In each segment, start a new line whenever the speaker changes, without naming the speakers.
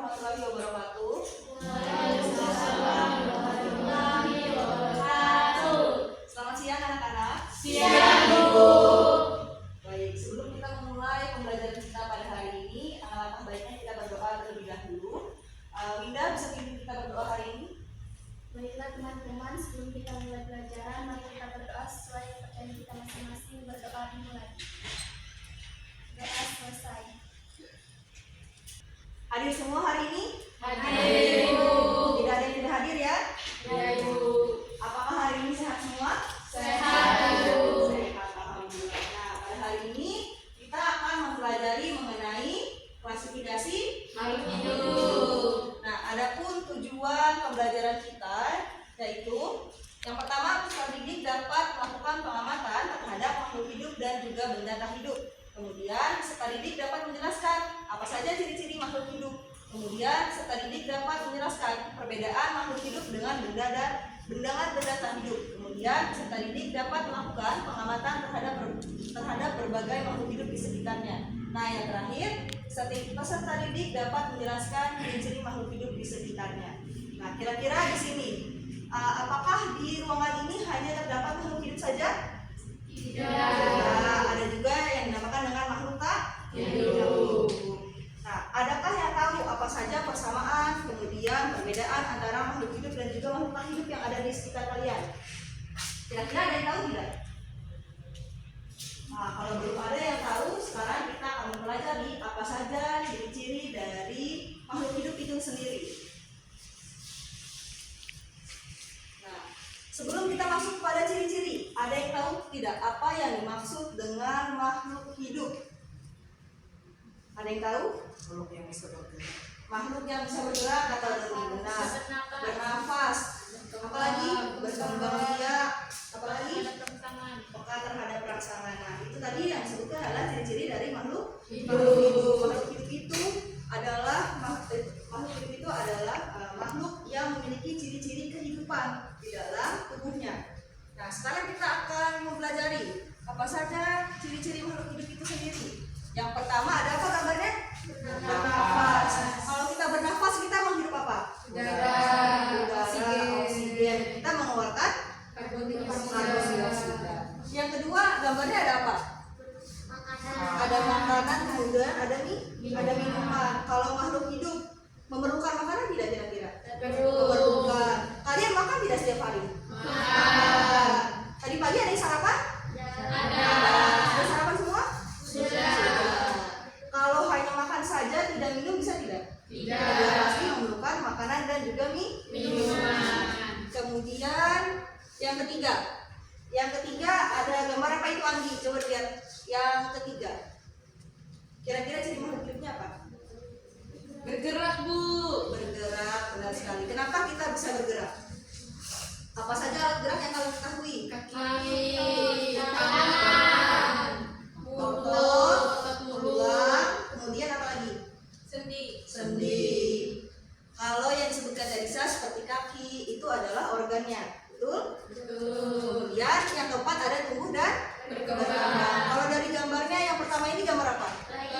warahmatullahi wabarakatuh.
Waalaikumsalam warahmatullahi wabarakatuh.
Selamat siang anak-anak.
Siang, Bu.
Baik, sebelum kita memulai pembelajaran kita pada hari ini, alangkah baiknya kita berdoa terlebih dahulu. Winda, bisa pimpin kita berdoa hari ini?
Baiklah teman-teman, sebelum kita mulai pelajaran, mari kita berdoa sesuai kepercayaan kita masing-masing. Berdoa dimulai. Doa selesai.
Hadir semua hari ini?
Hadir, Bu.
Tidak ada yang tidak hadir ya?
Ya, Bu.
Apakah hari ini sehat semua?
Sehat, Bu.
Sehat, alhamdulillah. Nah, pada hari ini kita akan mempelajari mengenai klasifikasi
Makhluk hidup.
Nah, adapun tujuan pembelajaran kita yaitu yang pertama, peserta didik dapat melakukan pengamatan terhadap makhluk hidup dan juga benda tak hidup. Kemudian, peserta didik dapat menjelaskan apa saja ciri-ciri makhluk hidup. Kemudian, peserta didik dapat menjelaskan perbedaan makhluk hidup dengan benda tak hidup. Kemudian, peserta didik dapat melakukan pengamatan terhadap berbagai makhluk hidup di sekitarnya. Nah, yang terakhir, peserta didik dapat menjelaskan ciri-ciri makhluk hidup di sekitarnya. Nah, kira-kira di sini, apakah di ruangan ini hanya terdapat makhluk hidup saja?
Tidak.
Nah, ada juga yang dinamakan dengan makhluk tak hidup. Nah, adakah yang tahu apa saja persamaan, kemudian perbedaan antara makhluk hidup dan juga makhluk tak hidup yang ada di sekitar kalian? Kira-kira ada yang tahu tidak? Nah, kalau belum ada yang tahu, sekarang kita akan mempelajari apa saja ciri-ciri dari makhluk hidup itu sendiri. Nah, sebelum kita masuk pada ciri-ciri, ada yang tahu tidak apa yang dimaksud dengan makhluk hidup? Ada yang tahu?
Makhluk yang bisa bergerak.
Makhluk yang bisa bergerak atau benar, bernafas, apalagi berkembang biak, apalagi peka terhadap rangsangan. Nah, itu tadi yang disebutkan adalah ciri-ciri dari makhluk hidup. Makhluk hidup itu adalah makhluk yang memiliki ciri-ciri kehidupan di dalam tubuhnya. Nah, sekarang kita akan mempelajari apa saja ciri-ciri makhluk hidup itu sendiri. Yang pertama ada apa gambarnya? Bernafas. Kalau kita bernafas, kita menghirup apa?
Udara,
oksigen. Kita mengeluarkan karbon dioksida. Yang kedua, gambarnya ada apa? Ada makanan, kemudian ada minuman. Kalau makhluk hidup memerlukan makanan tidak kira-kira? Memerlukan. Kalian makan tidak setiap hari? Makan. Tadi pagi ada yang sarapan?
Ada.
Sudah sarapan semua?
Sudah.
Kalau hanya makan saja tidak minum bisa tidak?
Tidak.
Dia pasti memerlukan makanan dan juga
Minuman.
Kemudian yang ketiga ada gambar apa itu, Anggi? Coba lihat yang ketiga. Kira-kira ciri makhluk hidupnya apa?
Bergerak, Bu.
Bergerak, benar sekali. Kenapa kita bisa bergerak? Apa saja alat gerak yang kalian ketahui?
Kaki, tangan,
Otot, tulang, kemudian apa lagi? Sendi. Kalau yang disebutkan dari seperti kaki itu adalah organnya, betul? Kemudian yang keempat ada tumbuh dan berkembang. Kalau dari gambarnya yang pertama ini gambar apa?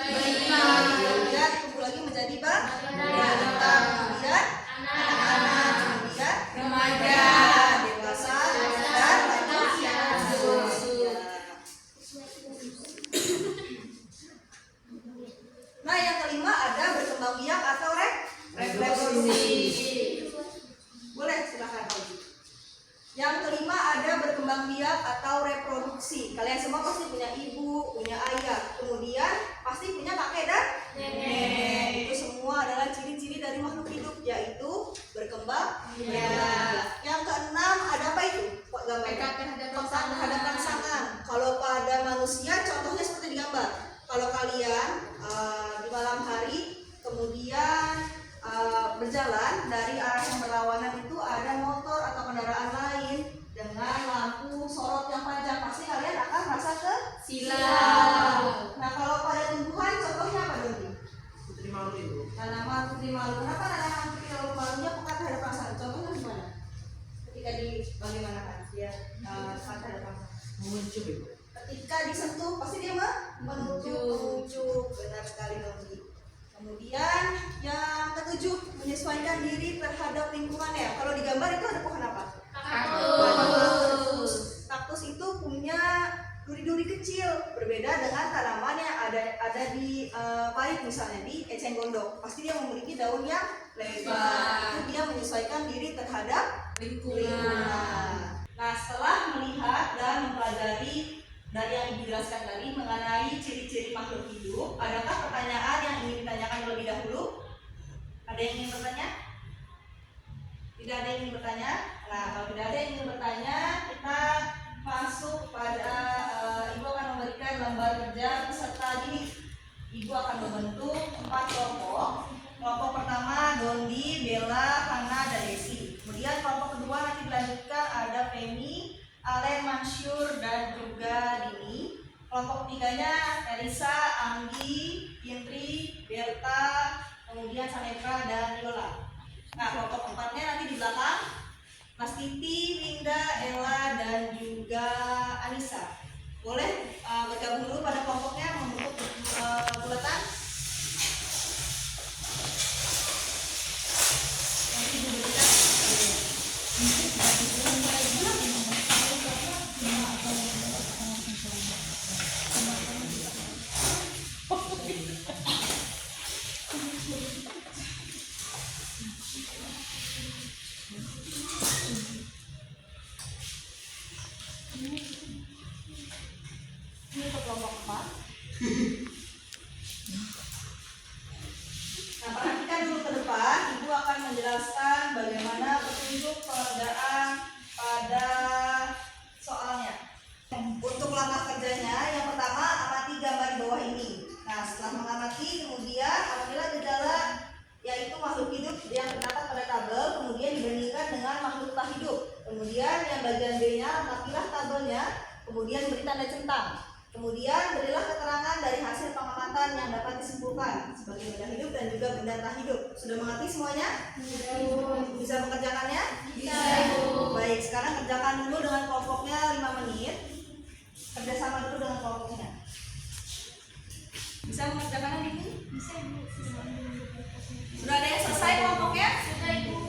Kemudian tumbuh lagi menjadi balita, kemudian anak-anak, kemudian
remaja,
dewasa, dan lanjut. Nah, yang kelima ada berkembang biak atau reproduksi. Boleh, silakan Pak. Yang kelima ada berkembang biak atau reproduksi. Kalian semua pasti punya ibu, punya ayah, kemudian pasti punya kakek dan nenek. Itu semua adalah ciri-ciri dari makhluk hidup, yaitu berkembang biak. Yang keenam ada apa itu? Pak gambarnya? Peka terhadap rangsangan. Kalau pada manusia contohnya seperti di gambar. Kalau kalian di malam hari kemudian berjalan dari arah yang berlawanan itu ada motor atau kendaraan lain dengan lampu sorot yang panjang, pasti kalian akan merasa
silau.
Nah, kalau pada tumbuhan contohnya apa dong?
Putri malu itu.
Tanaman putri malu. Kenapa tanaman putri malunya peka terhadap rangsangan? Contohnya gimana? Ketika bagaimana kan dia peka terhadap rangsangan?
Menguncup itu.
Ketika disentuh pasti dia menunjuk. Benar sekali, Novi. Kemudian yang ketujuh menyesuaikan diri terhadap lingkungannya. Kalau di gambar itu ada pohon apa?
Kaktus.
Kaktus itu punya duri-duri kecil, berbeda dengan tanaman yang ada di parit, misalnya di eceng gondok. Pasti dia memiliki daun yang lebar. Itu dia menyesuaikan diri terhadap lingkungan. Nah, setelah melihat dan mempelajari dari yang dijelaskan tadi mengenai ciri-ciri makhluk hidup, adakah pertanyaan yang ingin ditanyakan terlebih dahulu? Ada yang ingin bertanya? Tidak ada yang ingin bertanya? Nah, kalau tidak ada yang ingin bertanya, kita masuk pada Ibu akan memberikan lembar kerja peserta didik. Ibu akan membentuk 4 kelompok. Kelompok pertama Dondi, Bella, Hana, dan Desi. Kemudian kelompok kedua nanti dilanjutkan ada Femi, Alen, Mansyur, dan juga Dini. Kelompok ketiganya Teresa, Anggi, Indri, Berta, kemudian Sanetra, dan Yola. Nah, kelompok keempatnya nanti di belakang Mas Titi, Linda, Ella, dan juga Anissa. Boleh bergabung dulu pada kelompoknya membentuk bulatan. Nanti diberikan. Ini untuk kelompok 4. Nah, perhatikan dulu ke depan. Ibu akan menjelaskan bagaimana petunjuk pengerjaan pada soalnya. Untuk langkah kerjanya, yang pertama amati gambar di bawah ini. Nah, setelah mengamati, kemudian apabila gejala yaitu makhluk hidup yang terdapat pada tabel, kemudian dibandingkan dengan makhluk tak hidup. Kemudian yang bagian B-nya, amatilah tabelnya, kemudian beri tanda centang. Kemudian berilah keterangan dari hasil pengamatan yang dapat disimpulkan sebagai benda hidup dan juga benda tak hidup. Sudah mengerti semuanya? Bisa mengerjakannya?
Bisa.
Baik, sekarang kerjakan dulu dengan kelompoknya 5 menit. Kerjasama dulu dengan kelompoknya. Bisa mengerjakannya ini?
Bisa Ibu.
Sudah ada yang selesai kelompoknya?
Sudah Ibu.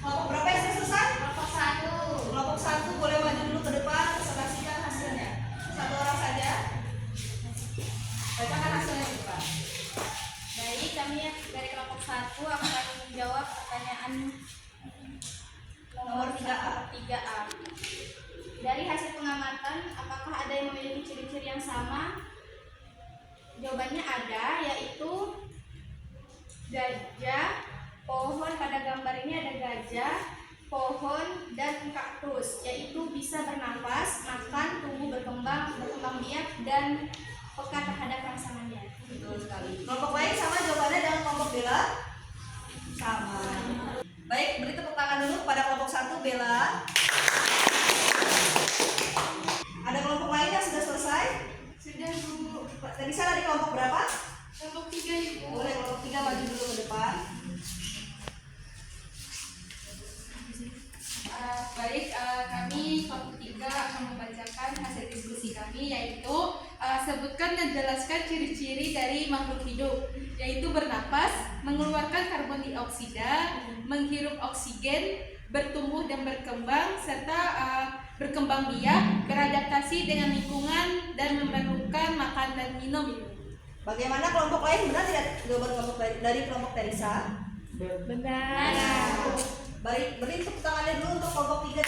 Kelompok berapa yang sudah selesai?
Kelompok 1.
Kelompok 1 boleh maju dulu ke depan, presentasikan hasilnya. 1 orang saja. Bacakan hasilnya di depan.
Baik, kami dari kelompok 1 akan menjawab pertanyaan
Nomor 3A.
3A. Dari hasil pengamatan, apakah ada yang memiliki ciri-ciri yang sama? Jawabannya ada, yaitu gajah, pohon. Pada gambar ini ada gajah, pohon, dan kaktus, yaitu bisa bernafas, makan, tumbuh, berkembang biak, dan peka terhadap rangsangannya.
Betul sekali. Kelompok lain sama jawabannya dengan kelompok Bella? Sama. Baik, beri tepuk tangan dulu kepada kelompok 1 Bella. Ada kelompok lain yang sudah selesai?
Sudah, Bu.
Tadi sana di kelompok berapa?
Kelompok 3, Ibu.
Boleh kelompok 3 maju dulu ke depan.
Baik, kami kelompok 3 akan membacakan hasil diskusi kami, yaitu sebutkan dan jelaskan ciri-ciri dari makhluk hidup, yaitu bernapas, mengeluarkan karbon dioksida, menghirup oksigen, bertumbuh dan berkembang, serta berkembang biak, beradaptasi dengan lingkungan, dan memerlukan makan dan minum.
Bagaimana kelompok lain? Benar tidak jawaban kelompok dari kelompok Teresa?
Benar.
Baik, beri tepuk tangannya dulu untuk kelompok 3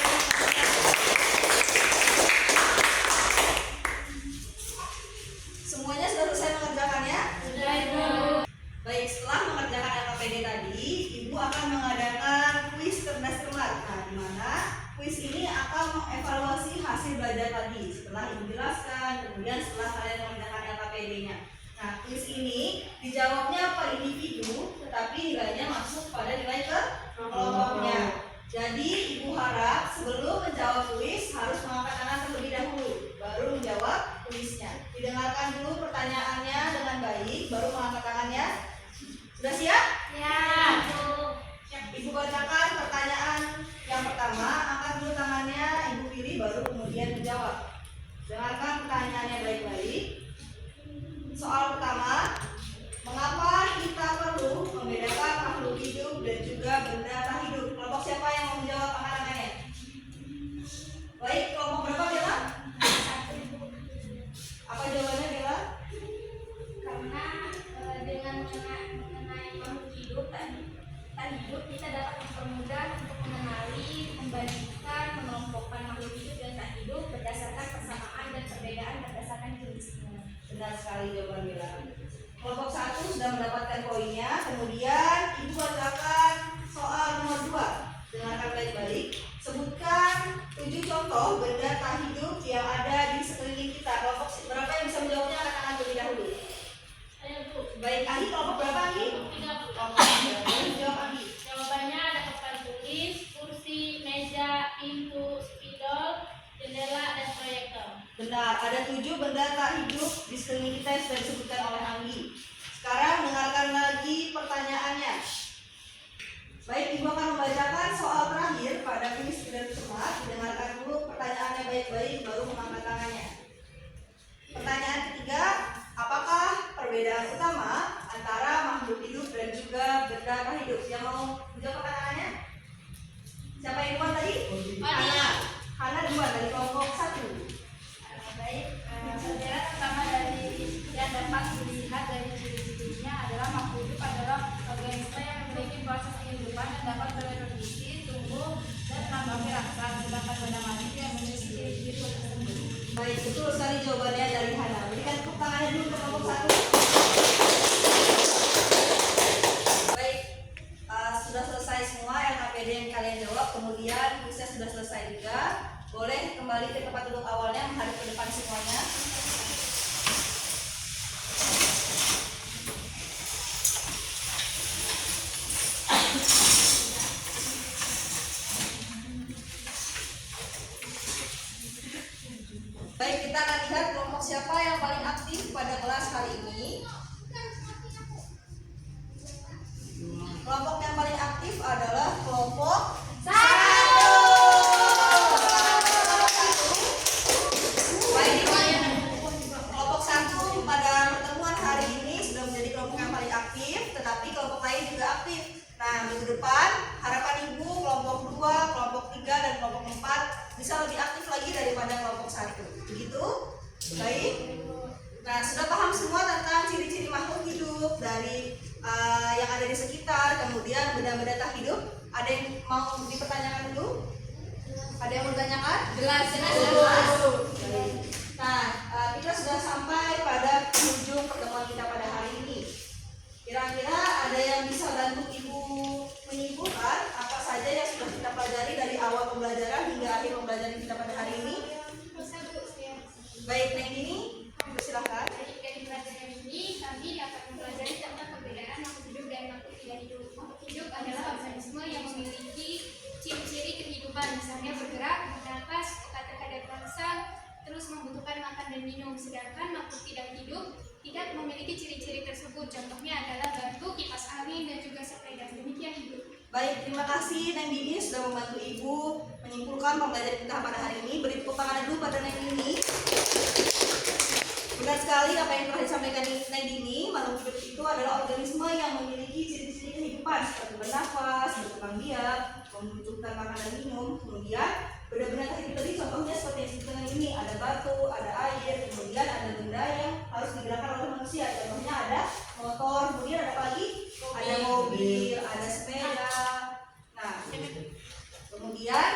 Semuanya sudah selesai mengerjakannya?
Sudah Ibu.
Baik, setelah mengerjakan LKPD tadi, Ibu akan mengadakan kuis cerdas cermat. Nah, di mana kuis ini akan mengevaluasi hasil belajar tadi. Setelah Ibu jelaskan, kemudian setelah kalian mengerjakan LKPD-nya. Nah, kuis ini dijawabnya per individu, tetapi nilainya masuk pada nilai ke kelompoknya. Jadi, Ibu harap sebelum menjawab kuis harus mengangkat tangan terlebih dahulu, baru menjawab kuisnya. Didengarkan dulu pertanyaannya dengan baik, baru mengangkat tangannya. Sudah siap?
Ya.
Ibu bacakan pertanyaan yang pertama, angkat dulu tangannya, Ibu pilih, baru kemudian menjawab. Dengarkan pertanyaannya baik-baik. Soal pertama, mengapa kita perlu membedakan makhluk hidup dan juga
kita hidup, kita dapat mempermudah untuk mengenali, membagikan, mengelompokkan makhluk hidup dan tak hidup berdasarkan persamaan dan perbedaan berdasarkan jenisnya.
Benar sekali jawaban Bella. Kelompok 1 sudah mendapatkan poinnya. Kemudian Ibu bacakan soal nomor 2. Dengarkan baik-baik. Sebutkan 7 contoh benda tak hidup yang ada di sekeliling kita. Kelompok berapa yang bisa menjawabnya? Anak-anak terlebih dahulu.
Ayo Bu.
Baik, Agi kelompok berapa Agi?
30.
Kelompok 3. Jawab Agi.
Jawabannya ada papan tulis, kursi, meja, pintu, spidol, jendela, dan proyektor.
Benar, ada 7 benda tak hidup di sekeliling kita yang sudah disebutkan oleh Anggi. Sekarang dengarkan lagi pertanyaannya. Baik, Ibu akan membacakan soal terakhir pada kuis dan cermat. Dengarkan dulu pertanyaannya baik-baik, baru mengangkat tangannya. Pertanyaan ketiga, apakah perbedaan utama antara makhluk hidup dan juga benda tak hidup? Yang mau menjawab pertanyaannya? Siapa yang duluan tadi? Hana. Hana duluan dari kelompok 1.
Baik, perbedaan pertama dari yang dapat dilihat dari ciri-cirinya adalah makhluk hidup adalah organisme yang memiliki proses kehidupan dan dapat bereproduksi, tumbuh, dan menanggapi rasa, sedangkan benda mati yang memiliki ciri-ciri tersebut.
Baik, betul sekali jawabannya dari Hana. Berikan tepuk tangannya dulu ke kelompok 1. Baik, sudah selesai semua LKPD yang kalian jawab. Kemudian kuisnya sudah selesai juga. Boleh kembali ke tempat duduk awalnya, menghadap ke depan semuanya. Baik, kita akan lihat kelompok siapa yang paling aktif pada kelas hari ini. Kelompok yang paling aktif adalah kelompok 1. Baik, kelompok 1 pada pertemuan hari ini sudah menjadi kelompok yang paling aktif, tetapi kelompok lain juga aktif. Nah, minggu depan harapan Ibu kelompok 2, kelompok 3, dan kelompok 4 bisa lebih aktif lagi daripada kelompok 1. Begitu? Baik. Nah, sudah paham semua tentang ciri-ciri makhluk hidup dari yang ada di sekitar, kemudian benda-benda tak hidup. Ada yang mau dipertanyakan dulu? Ada yang mau ditanyakan?
Jelas.
Baik. Nah, kita sudah sampai pada penghujung pertemuan kita pada hari ini. Kira-kira ada yang bisa bantu Ibu menyimpulkan apa saja yang sudah kita pelajari dari awal pembelajaran hingga akhir pembelajaran kita pada hari ini?
Bisa Bu, saya.
Baik, Neng Dini, silakan.
Dari pelajaran ini kami dapat mempelajari tentang perbedaan makhluk hidup dan makhluk tidak hidup. Makhluk hidup adalah organisme yang memiliki ciri-ciri kehidupan, misalnya bergerak, bernapas, terhadap bangsa, terus membutuhkan makan dan minum. Sedangkan makhluk tidak hidup tidak memiliki ciri-ciri tersebut. Contohnya adalah batu, kipas angin, dan juga sepeda. Demikian hidup.
Baik, terima kasih Neng Dini sudah membantu Ibu menyimpulkan pembelajaran kita pada hari ini. Beri tepuk tangan dulu pada Neng Dini. Benar sekali apa yang telah disampaikan Neng Dini. Makhluk hidup itu adalah organisme yang memiliki ciri-ciri kehidupan seperti bernafas, berkembang biak, membutuhkan makan dan minum. Kemudian benda-benda tak hidup tadi contohnya seperti yang disebutkan ini, ada batu, ada air, kemudian ada benda yang harus digerakkan oleh manusia. Contohnya ada motor, kemudian ada apa lagi? Ada mobil, ada sepeda. Nah, kemudian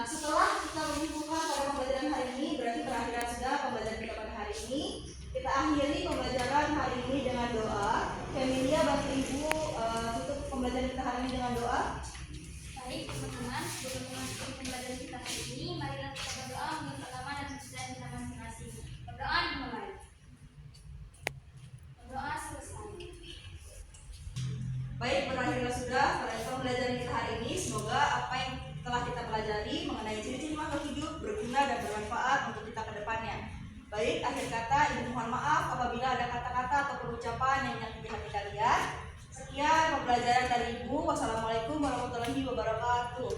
setelah kita menyimpulkan pada pembelajaran hari ini, berarti berakhir sudah pembelajaran kita pada hari ini. Kita akhiri pembelajaran hari ini dengan doa. Femilia, bantu Ibu tutup pembelajaran kita hari ini dengan doa.
Baik teman-teman, sebelum memasuki pembelajaran kita hari ini, marilah kita berdoa menurut agama dan kepercayaan kita masing-masing. Berdoa dimulai. Berdoa selesai.
Baik, berakhirlah sudah pada pembelajaran kita hari ini. Semoga apa yang telah kita pelajari mengenai ciri-ciri makhluk hidup berguna dan bermanfaat untuk kita ke depannya. Baik, akhir kata Ibu mohon maaf apabila ada kata-kata atau ucapan yang menyakiti hati kalian. Sekian pembelajaran dari Ibu. Wassalamualaikum warahmatullahi wabarakatuh.